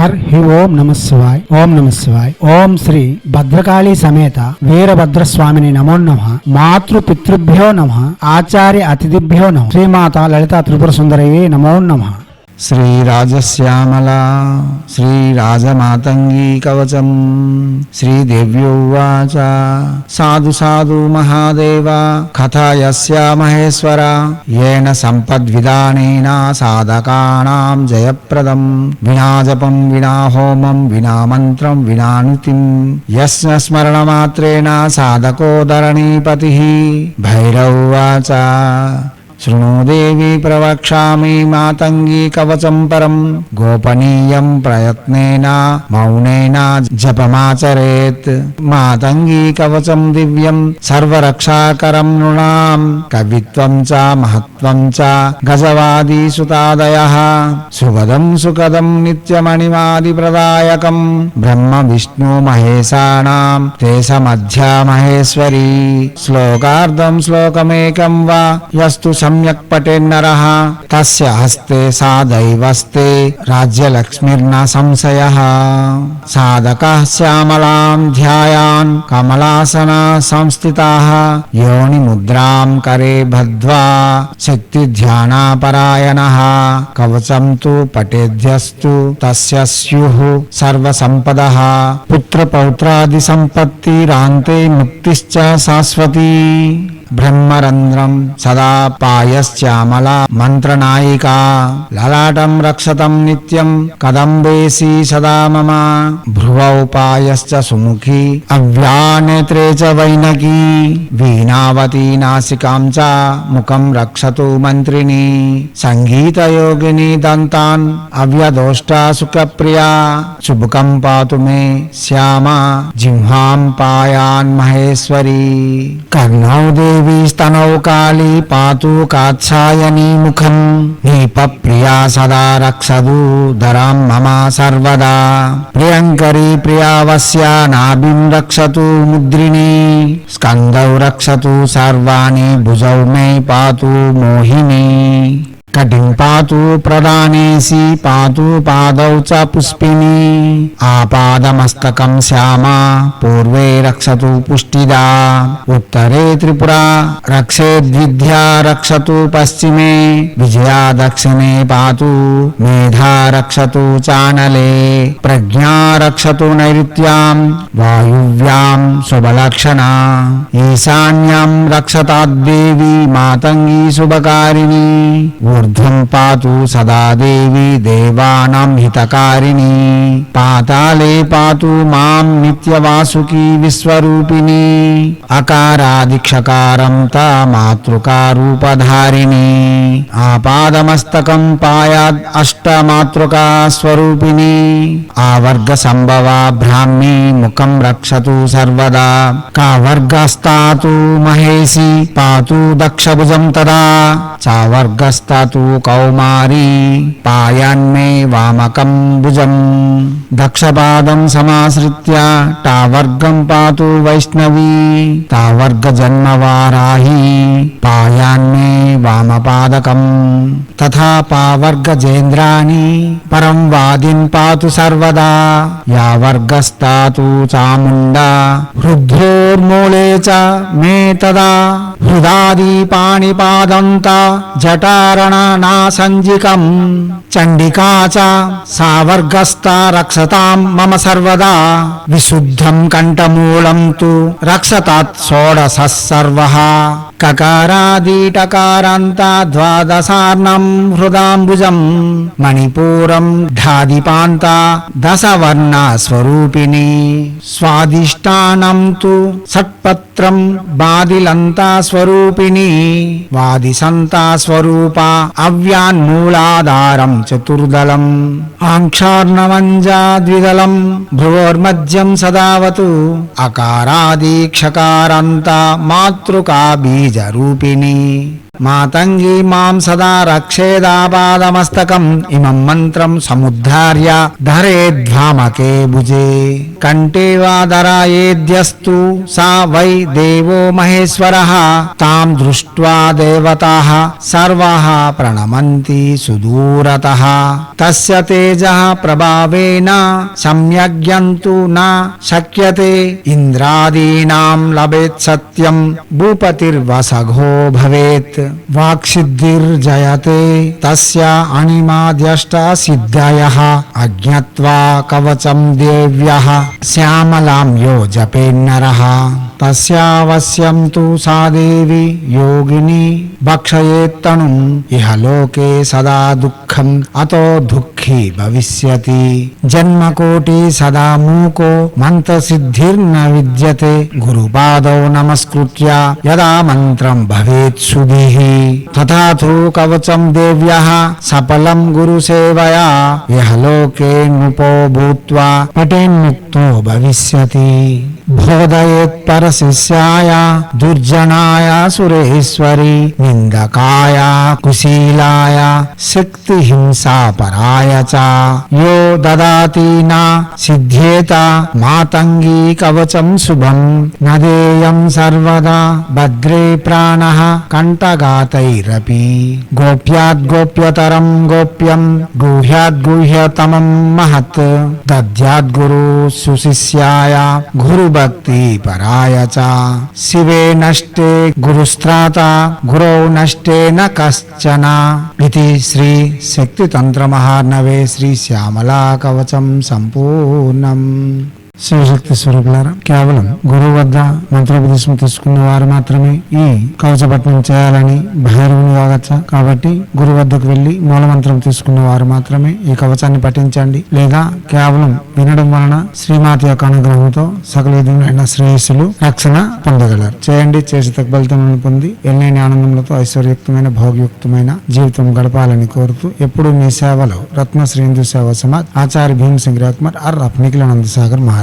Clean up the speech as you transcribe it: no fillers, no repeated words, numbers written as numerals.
హి ఓం నమః శివాయ. ఓం నమః శివాయ. ఓం శ్రీ భద్రకాళీ సమేత వీరభద్రస్వామిని నమో నమః. మాతృ పితృభ్యో నమః. ఆచార్య అతిథిభ్యో నమః. శ్రీమాత లలితా త్రిపుర సుందరయే నమో నమః. శ్రీరాజశ్యామల శ్రీరాజమాతంగీ కవచం. శ్రీదేవ్యోవాచ సాధు సాధు మహాదేవ కథాయస్య మహేశ్వర येन సంపద్విదానేన సాధకానాం జయప్రదం. వినా జపం వినా హోమం వినా మంత్రం వినా నుతిం యస్య స్మరణమాత్రేణ సాధకోధరణీపతిః. భైరవాచ శృణు దేవి ప్రవక్ష్యామి మాతంగీ కవచం పరం. గోపనీయం ప్రయత్నేన మౌనేన జపమాచరేత్. మాతంగీ కవచం దివ్యం సర్వరక్షాకరం నృణాం. కవిత్వం చ మహత్వం చ గజవాది సుతాదయః. సుగదం సుఖదం నిత్యమణిమాది ప్రదాయకం. బ్రహ్మ విష్ణు మహేశానాం తేషమధ్య మహేశ్వరీ. శ్లోకార్ధం శ్లోకమేకం వా యస్తు సమ్యక్ పఠేన్నరః తస్య హస్తే సాదైవస్తే రాజ్యలక్ష్మిర్న సంశయః. సాధకః శ్యామలాం ధ్యాయాన్ కమలాసన సంస్థితాః. యోని ముద్రాం కరే బద్ధ్వా శక్తి ధ్యానాపరాయణః. కవచం తు పఠేద్యస్తు తస్య స్యుః సర్వసంపదః. పుత్రపౌత్రాది సంపత్తిరాంతే ముక్తిశ్చ శాశ్వతీ. బ్రహ్మరంధ్రం సదా పాయశ్యామల మంత్రనాయికా. లలాటం రక్షతం నిత్యం కదంబేసి సదా మమ. భ్రువౌ పాయశ్చ సుముఖీ అవ్యానేత్రే చ వైనకీ. వీణావతీ నాసికాం చ ముఖం రక్షతు మంత్రిణీ. సంగీతయోగిని దంతాన్ అవ్యదోష్టా సుఖప్రియా. చుబుకం పాతు మే శ్యామ జిహ్వాం పాయాన్ మహేశ్వరీ. కర్ణౌ దేవి స్తనౌ కాళీ పాతు కాత్సాయనీ ముఖం. నీప ప్రియా సదా రక్షదు ధరాం మమ సర్వదా. ప్రియంకరీ ప్రియావస్య నాభిం రక్షతు ముద్రిణీ. స్కందౌ రక్షతు సర్వాణి భుజౌ మే పాతు మోహినీ. కటిం పాతు ప్రదానేసి పాతు పాదౌ చ పుష్పిణీ. ఆపాదమస్తకం శ్యామ పూర్వే రక్షతు పుష్టిదా. ఉత్తరే త్రిపురా రక్షేద్విద్యా రక్షతు పశ్చిమే. విజయా దక్షిణే పాతు మేధా రక్షతు చానలే. ప్రజ్ఞా రక్షతు నైరుత్యాం వాయువ్యాం శుభలక్షణా. ఈశాన్యం రక్షతాద్దేవి మాతంగీ శుభకారిణీ. ఊర్ధ్వం పాతు సదా దేవి దేవానాం హితకారిణి. పాతాళే పాతు మాం నిత్యవాసుకి విశ్వరూపిణి. అకారాదిక్షకారం తా మాతృకారూపధారిణి. ఆపాదమస్తకం పాయాద్ అష్టమాతృకా స్వరూపిణి. ఆవర్గ సంభవా బ్రాహ్మీ ముఖం రక్షతు సర్వదా. కావర్గస్తాతు మహేసి పాతు దక్షభుజం తదా. చావర్గస్తాతు కౌమారీ పాయాన్మే వామకం భుజం. దక్షపాదం సమాశ్రిత్య టావర్గం పాతు వైష్ణవీ. తావర్గ జన్మవారాహి పాయాన్మే వామపాదకం. తథా పావర్గజేంద్రాణి పరం వాదిన్ పాతు సర్వదా. యావర్గస్తాతు చాముండా హృద్రోర్మూలే చ మే తదా. హృదాది పాణిపాదంత జటారణ నాసంజికం. చండికా చ సావర్గస్థా రక్షతాం మమ సర్వదా. విశుద్ధం కంఠమూలం తు రక్షతాత్ షోడశ సర్వః. కకారాదీటకారాంత ద్వాదశార్ణం హృదాంబుజం. మణిపూరం ఢాదిపాంత దశవర్ణ స్వరూపిణి. స్వాదిష్టానం తు షట్పత్రం బాదిలంతా స్వరూపిణి. వాదిసంతా స్వరూప అవ్యాన్మూలాధారం చతుర్దలం. ఆంక్షార్ణవంజా ద్విదలం భ్రువోర్మధ్యం సదావతు. అకారాదీక్షకారంత మాతృకా బీజరూపిణి. మాతంగీ మాం సదా రక్షేదాపాదమస్తకం ఇమం మంత్రం సముద్ధార్య ధరేద్వామకే భుజే కంఠే వా ధరాయేద్యస్తు సా వై దేవో మహేశ్వరః తాం దృష్ట్వా దేవతాః సర్వాః ప్రణమంతి సుదూరతః తస్య తేజః ప్రభావేన సమ్యగ్యంతు న శక్యతే ఇంద్రాదీనాం లభేత్ సత్యం భూపతిర్వసఘో భవేత్ వాక్సిద్ధిర్జయతే తస్య అణిమాద్యష్ట సిద్ధయః అజ్ఞత్వా కవచం దేవ్యః శ్యామలాం యో జపేన్నరః తస్యావశ్యం తు సా దేవి యోగిని భక్షయేత్తనుం ఇహ లోకే సదా దుఃఖం అతో దుఃఖీ భవిష్యతి జన్మకోటి సదా మూకో మంత్రసిద్ధిర్న విద్యతే గురుపాదౌ నమస్కృత్య యదా మంత్రం భవేత్ శుభిః తథాతు కవచం దేవ్యః సఫలం గురుసేవయా ఇహ లోకే నృపో భూత్వా పఠేన్ముక్తో భవిష్యతి బోధయేత్ పరశిష్యాయ దుర్జనాయ సురేశ్వరి నిందకాయ కుశీలాయ శక్తి హింసా పరాయ చ యో దదాతి నా సిద్ధ్యేత మాతంగీ కవచం శుభం నదేయం సర్వదా భద్రే ప్రాణః కంఠగాతైరపి గోప్యాద్ గోప్యతరం గోప్యం గుహ్యాద్ గుహ్యతమం మహత్ దద్యాద్ గురు సుశిష్యాయ గురు భక్తి పరాయ చ శివే నష్టే గురుస్త్రాత గురౌ నష్టే న కశ్చన ఇది శ్రీ శక్తి తంత్ర మహార్ణవే శ్రీ శ్యామలా కవచం సంపూర్ణం. శివశక్తి స్వరూపులారా, కేవలం గురువు వద్ద మంత్రోపదేశం తీసుకున్న వారు మాత్రమే ఈ కవచపట్నం చేయాలని భైరవుని వాగచ్చ. కాబట్టి గురువు వద్దకు వెళ్లి మూలమంత్రం తీసుకున్న వారు మాత్రమే ఈ కవచాన్ని పఠించండి. లేదా కేవలం వినడం వలన శ్రీమాత యొక్క అనుగ్రహంతో సకల విధమైన శ్రేయస్సులు రక్షణ పొందగలరు. చేయండి, చేసి తగ్గ ఫలితములను పొంది ఎన్నైనా ఆనందములతో ఐశ్వర్యయుక్తమైన భోగయుక్తమైన జీవితం గడపాలని కోరుతూ ఎప్పుడు మీ సేవలో రత్న శ్రీ హిందూ సేవా సమాజ్ ఆచార్య భీమ్ సింగ్ రాకుమార్ ఆర్ నిఖిలానంద సాగర్ మహారాజ్.